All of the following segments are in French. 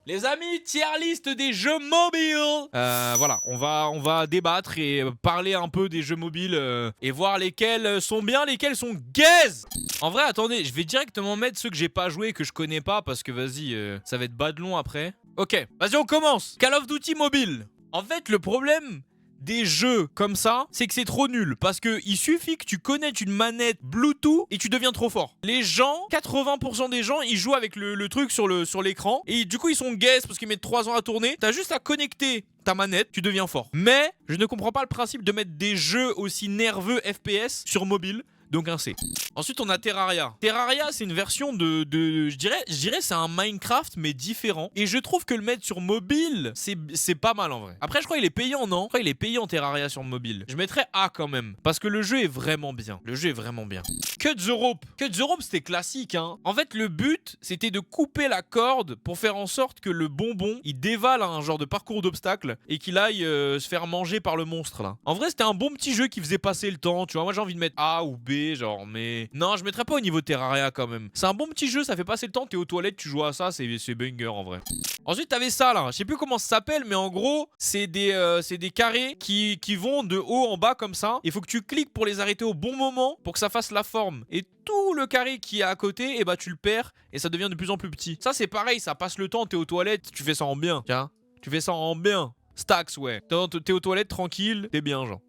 Les amis, tier list des jeux mobiles. Voilà, on va débattre et parler un peu des jeux mobiles et voir lesquels sont bien, lesquels sont gaze. En vrai, attendez, je vais directement mettre ceux que j'ai pas joué, que je connais pas, parce que vas-y, ça va être bas de long après. Ok, vas-y, on commence. Call of Duty mobile. En fait, le problème des jeux comme ça, c'est que c'est trop nul. Parce que il suffit que tu connectes une manette Bluetooth et tu deviens trop fort. Les gens, 80% des gens, ils jouent avec le truc sur l'écran. Et du coup, ils sont gaze parce qu'ils mettent 3 ans à tourner. T'as juste à connecter ta manette, tu deviens fort. Mais je ne comprends pas le principe de mettre des jeux aussi nerveux FPS sur mobile. Donc un C. Ensuite, on a Terraria. Terraria, c'est une version je dirais c'est un Minecraft, mais différent. Et je trouve que le mettre sur mobile, c'est pas mal en vrai. Après, je crois qu'il est payant, non? Je crois qu'il est payant Terraria sur mobile. Je mettrais A quand même. Parce que le jeu est vraiment bien. Le jeu est vraiment bien. Cut the Rope. Cut the Rope, c'était classique, hein. En fait, le but, c'était de couper la corde pour faire en sorte que le bonbon, il dévale un genre de parcours d'obstacles et qu'il aille se faire manger par le monstre, là. En vrai, c'était un bon petit jeu qui faisait passer le temps, tu vois. Moi, j'ai envie de mettre A ou B, genre, mais non, je mettrais pas au niveau Terraria quand même. C'est un bon petit jeu, ça fait passer le temps, t'es aux toilettes, tu joues à ça, c'est banger en vrai. Ensuite, t'avais ça là, je sais plus comment ça s'appelle, mais en gros, c'est des carrés qui vont de haut en bas comme ça. Il faut que tu cliques pour les arrêter au bon moment pour que ça fasse la forme. Et tout le carré qui est à côté, et bah tu le perds et ça devient de plus en plus petit. Ça, c'est pareil, ça passe le temps, t'es aux toilettes, tu fais ça en bien, tiens. Tu fais ça en bien. Stacks, ouais. T'es aux toilettes tranquille, t'es bien, genre.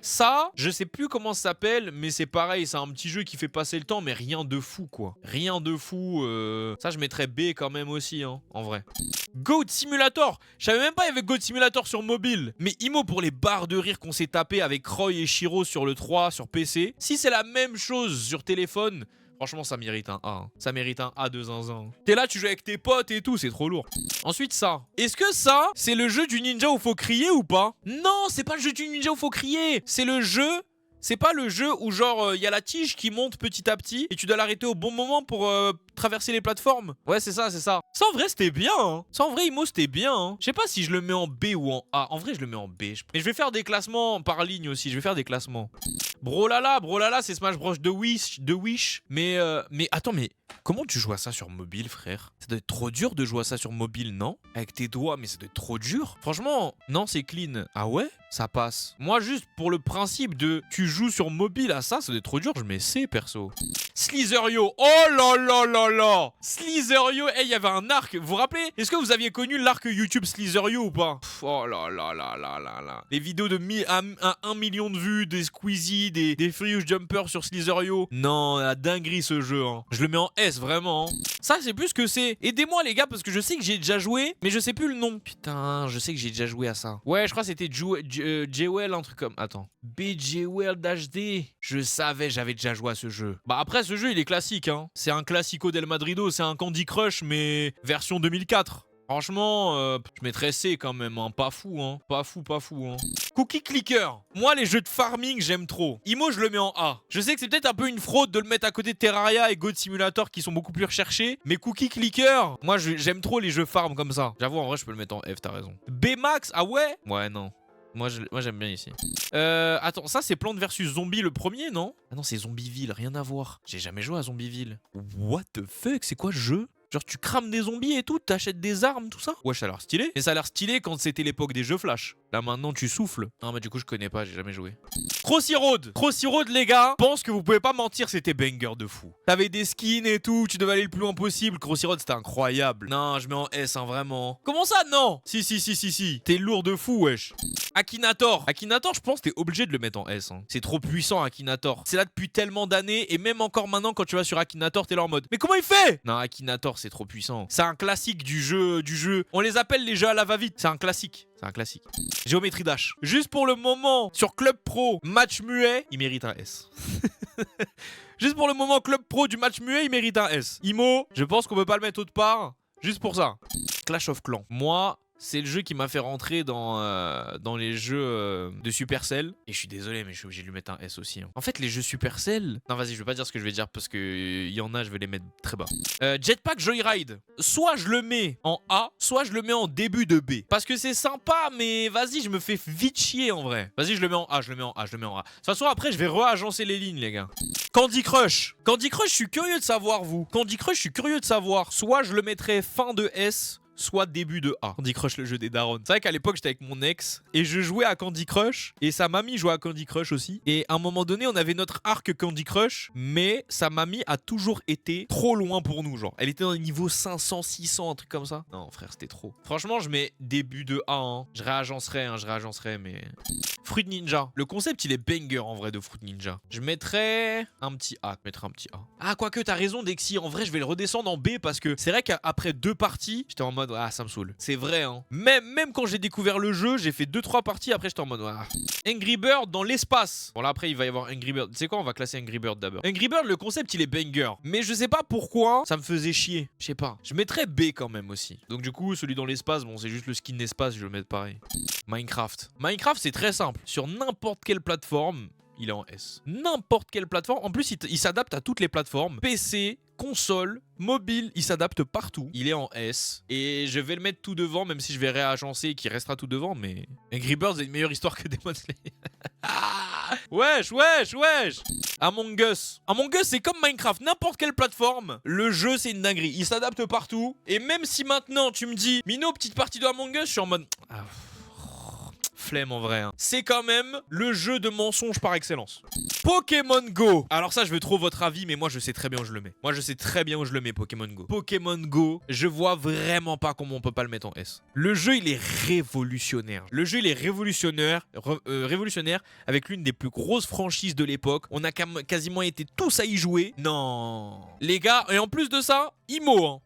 Ça, je sais plus comment ça s'appelle, mais c'est pareil, c'est un petit jeu qui fait passer le temps, mais rien de fou, quoi. Rien de fou. Ça, je mettrais B quand même aussi, hein, en vrai. Goat Simulator. Je savais même pas qu'il y avait Goat Simulator sur mobile. Mais Imo, pour les barres de rire qu'on s'est tapé avec Roy et Shiro sur le 3, sur PC, si c'est la même chose sur téléphone, franchement, ça mérite un A. Hein. Ça mérite un A de zinzin. T'es là, tu joues avec tes potes et tout, c'est trop lourd. Ensuite, ça. Est-ce que ça, c'est le jeu du ninja où faut crier ou pas? Non, c'est pas le jeu du ninja où faut crier. C'est le jeu... C'est pas le jeu où genre il y a la tige qui monte petit à petit et tu dois l'arrêter au bon moment pour traverser les plateformes. Ouais, c'est ça, c'est ça. Ça en vrai c'était bien, hein. Ça en vrai Imo c'était bien, hein. Je sais pas si je le mets en B ou en A. En vrai je le mets en B. Et je vais faire des classements par ligne aussi, je vais faire des classements. Brolala, c'est Smash Bros de Wish. Mais attends, mais comment tu joues à ça sur mobile, frère? Ça doit être trop dur de jouer à ça sur mobile, non? Avec tes doigts, mais ça doit être trop dur. Franchement, non, c'est clean. Ah ouais? Ça passe. Moi, juste pour le principe de tu joues sur mobile à ça, ça doit être trop dur. Je mets C, perso. Slizerio. Oh là là là là. Slizerio. Eh, il y avait un arc. Vous vous rappelez? Est-ce que vous aviez connu l'arc YouTube Slizerio ou pas? Oh là là là là là là. Les vidéos de 1 million de vues, des Squeezie, des Furious Jumper sur Slizerio. Non, la dinguerie ce jeu. Hein. Je le mets en S, vraiment. Hein. Ça, c'est plus ce que c'est. Aidez-moi, les gars, parce que je sais que j'ai déjà joué, mais je sais plus le nom. Putain, je sais que j'ai déjà joué à ça. Ouais, je crois que c'était Jewel, un truc comme... Attends. BJWell HD. Je savais, j'avais déjà joué à ce jeu. Bah après, ce jeu, il est classique, hein. C'est un classico del Madrido, c'est un Candy Crush, mais version 2004. Franchement, je mettrais C quand même, hein. Pas fou, hein. Pas fou, hein. Cookie Clicker. Moi, les jeux de farming, j'aime trop. Imo, je le mets en A. Je sais que c'est peut-être un peu une fraude de le mettre à côté de Terraria et Goat Simulator qui sont beaucoup plus recherchés. Mais Cookie Clicker, moi, j'aime trop les jeux farm comme ça. J'avoue, en vrai, je peux le mettre en F, t'as raison. B-Max, ah ouais? Ouais, non. Moi j'aime bien ici. Attends, ça c'est Plante vs Zombie le premier, non? Ah non, c'est Zombieville, rien à voir. J'ai jamais joué à Zombieville. What the fuck, c'est quoi ce jeu? Genre tu crames des zombies et tout, t'achètes des armes, tout ça? Ouais, ça a l'air stylé. Mais ça a l'air stylé quand c'était l'époque des jeux flash. Là maintenant tu souffles. Non mais du coup je connais pas, j'ai jamais joué. Crossy Road. Crossy Road les gars, pense que vous pouvez pas mentir, c'était banger de fou. T'avais des skins et tout, tu devais aller le plus loin possible. Crossy Road c'était incroyable. Non, je mets en S hein, vraiment. Comment ça non? Si. T'es lourd de fou wesh. Akinator. Akinator je pense que t'es obligé de le mettre en S. Hein. C'est trop puissant Akinator. C'est là depuis tellement d'années et même encore maintenant quand tu vas sur Akinator t'es là en mode mais comment il fait? Non Akinator c'est trop puissant. C'est un classique du jeu. On les appelle les jeux à la va-vite. C'est un classique. C'est un classique. Géométrie Dash. Juste pour le moment, sur Club Pro, match muet, il mérite un S. Juste pour le moment, Club Pro du match muet, il mérite un S. Imo, je pense qu'on peut pas le mettre autre part. Juste pour ça. Clash of Clans. Moi... C'est le jeu qui m'a fait rentrer dans les jeux de Supercell. Et je suis désolé, mais je suis obligé de lui mettre un S aussi. Hein. En fait, les jeux Supercell... Non, vas-y, je vais pas dire ce que je vais dire parce que y en a, je vais les mettre très bas. Jetpack Joyride. Soit je le mets en A, soit je le mets en début de B. Parce que c'est sympa, mais vas-y, je me fais vite chier en vrai. Vas-y, je le mets en A, je le mets en A. De toute façon, après, je vais re-agencer les lignes, les gars. Candy Crush. Candy Crush, je suis curieux de savoir, vous. Candy Crush, je suis curieux de savoir. Soit je le mettrai fin de S... soit début de A. Candy Crush, le jeu des darons. C'est vrai qu'à l'époque, j'étais avec mon ex et je jouais à Candy Crush et sa mamie jouait à Candy Crush aussi. Et à un moment donné, on avait notre arc Candy Crush, mais sa mamie a toujours été trop loin pour nous, genre. Elle était dans les niveaux 500, 600, un truc comme ça. Non, frère, c'était trop. Franchement, je mets début de A, hein. Je réagencerai, mais... Fruit Ninja. Le concept, il est banger en vrai de Fruit Ninja. Je mettrais un petit A. Ah, quoique, t'as raison, Dexy. En vrai, je vais le redescendre en B parce que c'est vrai qu'après 2 parties, j'étais en mode, ah, ça me saoule. C'est vrai, hein. Même quand j'ai découvert le jeu, j'ai fait 2-3 parties. Après, j'étais en mode, ah. Angry Bird dans l'espace. Bon, là, après, il va y avoir Angry Bird. Tu sais quoi, on va classer Angry Bird d'abord. Angry Bird, le concept, il est banger. Mais je sais pas pourquoi ça me faisait chier. Je sais pas. Je mettrais B quand même aussi. Donc, du coup, celui dans l'espace, bon, c'est juste le skin d'espace, je vais le mettre pareil. Minecraft. Minecraft, c'est très simple. Sur n'importe quelle plateforme, il est en S. N'importe quelle plateforme. En plus, il s'adapte à toutes les plateformes. PC, console, mobile, il s'adapte partout. Il est en S. Et je vais le mettre tout devant, même si je vais réagencer et qu'il restera tout devant. Mais Angry Birds a une meilleure histoire que Demon Slayer. Wesh. Among Us. Among Us, c'est comme Minecraft. N'importe quelle plateforme. Le jeu, c'est une dinguerie. Il s'adapte partout. Et même si maintenant, tu me dis, Mino, petite partie de Among Us, je suis en mode... flemme en vrai, hein. C'est quand même le jeu de mensonge par excellence. Pokémon Go. Alors ça, je veux trop votre avis, mais moi, je sais très bien où je le mets. Moi, je sais très bien où je le mets, Pokémon Go. Pokémon Go, je vois vraiment pas comment on peut pas le mettre en S. Le jeu, il est révolutionnaire. Le jeu, il est révolutionnaire, révolutionnaire avec l'une des plus grosses franchises de l'époque. On a quasiment été tous à y jouer. Non. Les gars, et en plus de ça, IMO, hein.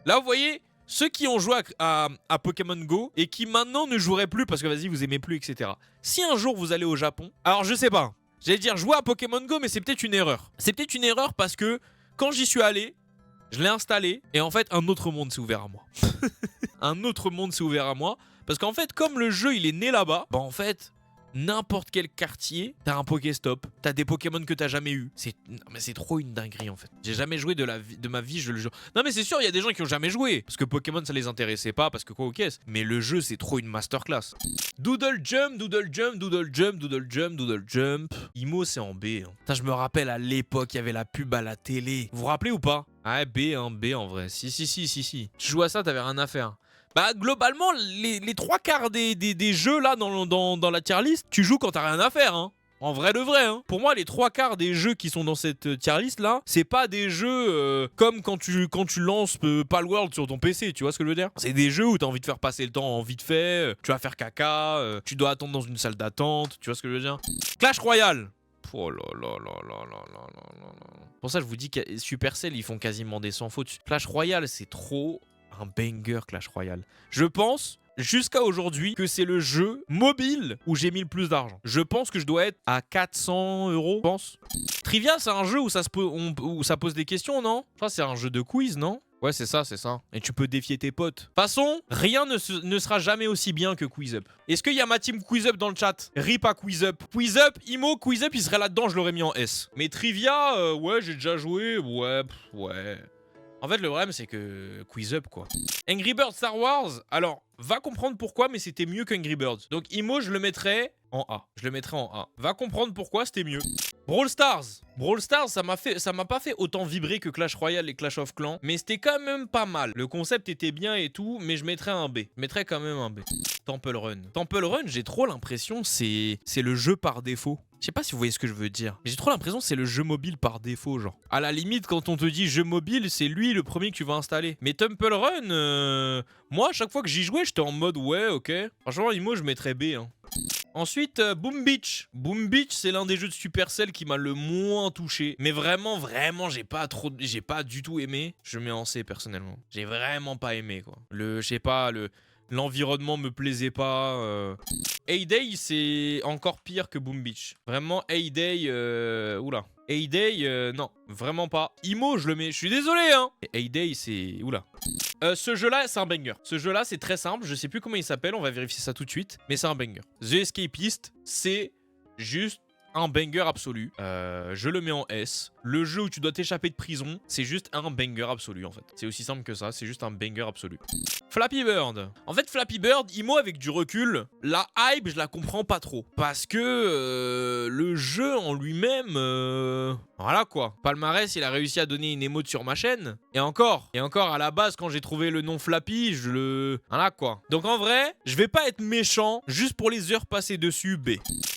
Là, vous voyez... Ceux qui ont joué à Pokémon Go et qui maintenant ne joueraient plus parce que vas-y vous aimez plus, etc. Si un jour vous allez au Japon, alors je sais pas, j'allais dire jouer à Pokémon Go, mais c'est peut-être une erreur. C'est peut-être une erreur parce que quand j'y suis allé, je l'ai installé et en fait un autre monde s'est ouvert à moi. Un autre monde s'est ouvert à moi parce qu'en fait comme le jeu il est né là-bas, bah en fait... N'importe quel quartier, t'as un Pokéstop, t'as des Pokémon que t'as jamais eu. C'est trop une dinguerie en fait. J'ai jamais joué de ma vie, je le jure. Non mais c'est sûr, il y a des gens qui ont jamais joué. Parce que Pokémon ça les intéressait pas, parce que quoi, ok. Mais le jeu c'est trop une masterclass. Doodle Jump. Imo c'est en B. Hein. Putain, je me rappelle à l'époque, il y avait la pub à la télé. Vous vous rappelez ou pas? Ah B, hein, B en vrai. Si. Tu jouais à ça, t'avais rien à faire. Bah globalement les 3/4 des jeux là dans la tier list, tu joues quand t'as rien à faire hein. En vrai de vrai hein. Pour moi les 3/4 des jeux qui sont dans cette tier list là, c'est pas des jeux comme quand tu lances Palworld sur ton PC, tu vois ce que je veux dire? C'est des jeux où t'as envie de faire passer le temps en vite fait, tu vas faire caca, tu dois attendre dans une salle d'attente, tu vois ce que je veux dire? Clash Royale. Oh là là. Pour ça je vous dis que Supercell ils font quasiment des sans fautes. Clash Royale c'est trop... un banger Clash Royale. Je pense, jusqu'à aujourd'hui, que c'est le jeu mobile où j'ai mis le plus d'argent. Je pense que je dois être à 400 €, je pense. Trivia, c'est un jeu où ça pose des questions, non? Enfin, c'est un jeu de quiz, non? Ouais, c'est ça. Et tu peux défier tes potes. De toute façon, rien ne sera jamais aussi bien que Quiz Up. Est-ce qu'il y a ma team Quiz Up dans le chat? Rip à Quiz Up. Quiz Up, Imo, Quiz Up, il serait là-dedans, je l'aurais mis en S. Mais Trivia, ouais, j'ai déjà joué. Ouais. En fait, le problème, c'est que Quiz Up, quoi. Angry Birds Star Wars, alors, va comprendre pourquoi, mais c'était mieux qu'Angry Birds. Donc, Imo, je le mettrais en A. Va comprendre pourquoi, c'était mieux. Brawl Stars, ça m'a pas fait autant vibrer que Clash Royale et Clash of Clans, mais c'était quand même pas mal. Le concept était bien et tout, mais je mettrais un B. Je mettrais quand même un B. Temple Run, j'ai trop l'impression c'est le jeu par défaut. Je sais pas si vous voyez ce que je veux dire. J'ai trop l'impression que c'est le jeu mobile par défaut, genre. À la limite, quand on te dit jeu mobile, c'est lui le premier que tu vas installer. Mais Temple Run, moi, à chaque fois que j'y jouais, j'étais en mode ouais, ok. Franchement, Imo, je mettrais B. Hein. Ensuite, Boom Beach. Boom Beach, c'est l'un des jeux de Supercell qui m'a le moins touché. Mais vraiment, j'ai pas du tout aimé. Je mets en C, personnellement. J'ai vraiment pas aimé, quoi. L'environnement me plaisait pas. Hay-Day, c'est encore pire que Boom Beach. Vraiment, Hay-Day, oula. Hay-Day, non, vraiment pas. Imo, je le mets, je suis désolé, hein. Hay-Day, c'est... Oula. Ce jeu-là, c'est un banger. Ce jeu-là, c'est très simple. Je sais plus comment il s'appelle, on va vérifier ça tout de suite. Mais c'est un banger. The Escapist, c'est juste un banger absolu. Je le mets en S. Le jeu où tu dois t'échapper de prison, c'est juste un banger absolu en fait. C'est aussi simple que ça, c'est juste un banger absolu. Flappy Bird. En fait, Flappy Bird, Imo avec du recul, la hype, je la comprends pas trop. Parce que le jeu en lui-même, voilà quoi. Palmarès, il a réussi à donner une émote sur ma chaîne. Et encore à la base, quand j'ai trouvé le nom Flappy, voilà quoi. Donc en vrai, je vais pas être méchant juste pour les heures passées dessus, B.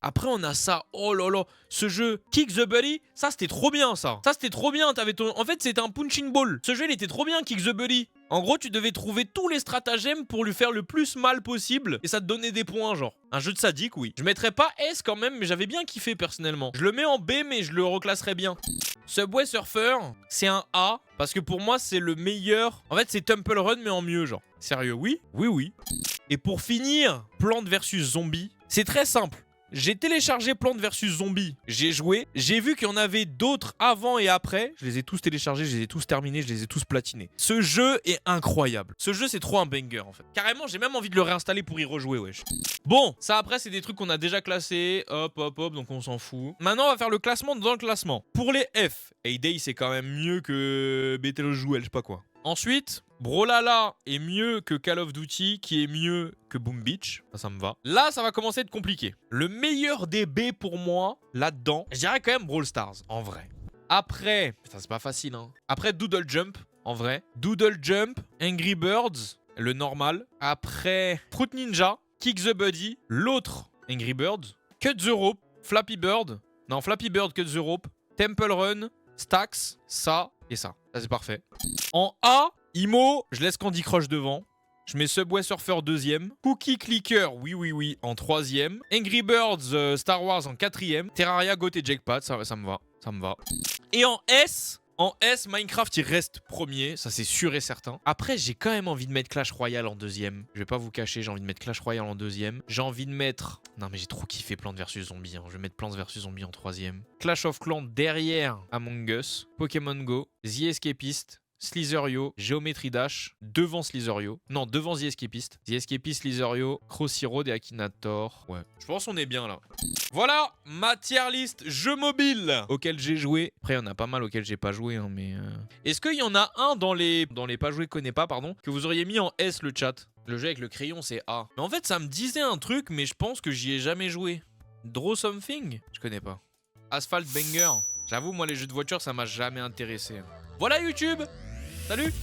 Après, on a ça, oh là là, ce jeu Kick the Buddy, ça c'était trop bien ça. Ça c'était trop bien, en fait c'était un punching ball. Ce jeu il était trop bien, Kick the Buddy. En gros, tu devais trouver tous les stratagèmes pour lui faire le plus mal possible et ça te donnait des points, genre. Un jeu de sadique, oui. Je mettrais pas S quand même, mais j'avais bien kiffé personnellement. Je le mets en B, mais je le reclasserais bien. Subway Surfer, c'est un A, parce que pour moi, c'est le meilleur. En fait, c'est Temple Run, mais en mieux, genre. Sérieux, oui. Et pour finir, Plante vs Zombie, c'est très simple. J'ai téléchargé Plante vs Zombie, j'ai joué, j'ai vu qu'il y en avait d'autres avant et après, je les ai tous téléchargés, je les ai tous terminés, je les ai tous platinés. Ce jeu est incroyable. Ce jeu c'est trop un banger en fait. Carrément j'ai même envie de le réinstaller pour y rejouer, wesh. Bon, ça après c'est des trucs qu'on a déjà classés, hop, donc on s'en fout. Maintenant on va faire le classement dans le classement. Pour les F, Hay c'est quand même mieux que Betelgeuse, je sais pas quoi. Ensuite, Brawlhalla est mieux que Call of Duty, qui est mieux que Boom Beach. Ça me va. Là, ça va commencer à être compliqué. Le meilleur des B pour moi, là-dedans, je dirais quand même Brawl Stars, en vrai. Après, putain, c'est pas facile, hein. Après, Doodle Jump, en vrai. Doodle Jump, Angry Birds, le normal. Après, Fruit Ninja, Kick the Buddy, l'autre Angry Birds, Cut the Rope, Flappy Bird, non, Flappy Bird, Cut the Rope, Temple Run, Stacks, ça et ça. Ça, c'est parfait. En A, Imo, je laisse Candy Crush devant. Je mets Subway Surfer deuxième. Cookie Clicker, oui, en troisième. Angry Birds Star Wars en quatrième. Terraria Goat et Jackpot, ça me va. Et en S, Minecraft, il reste premier, ça c'est sûr et certain. Après, j'ai quand même envie de mettre Clash Royale en deuxième. Je vais pas vous cacher, j'ai envie de mettre Clash Royale en deuxième. J'ai envie de mettre... Non mais j'ai trop kiffé Plants vs Zombies, hein. Je vais mettre Plants vs Zombies en troisième. Clash of Clans derrière Among Us. Pokémon Go. The Escapist. Slizerio, Geometry Dash, devant Slizerio. Non, devant The Escapist. The Escapist, Slizerio, Crossy Road et Akinator. Ouais, je pense qu'on est bien là. Voilà, ma tier list jeux mobiles auxquels j'ai joué. Après, il y en a pas mal auxquels j'ai pas joué, hein, mais... Est-ce qu'il y en a un dans les pas joués, connais pas, pardon, que vous auriez mis en S le chat? Le jeu avec le crayon, c'est A. Mais en fait, ça me disait un truc, mais je pense que j'y ai jamais joué. Draw Something? Je connais pas. Asphalt Banger. J'avoue, moi, les jeux de voiture, ça m'a jamais intéressé. Voilà YouTube. Salut!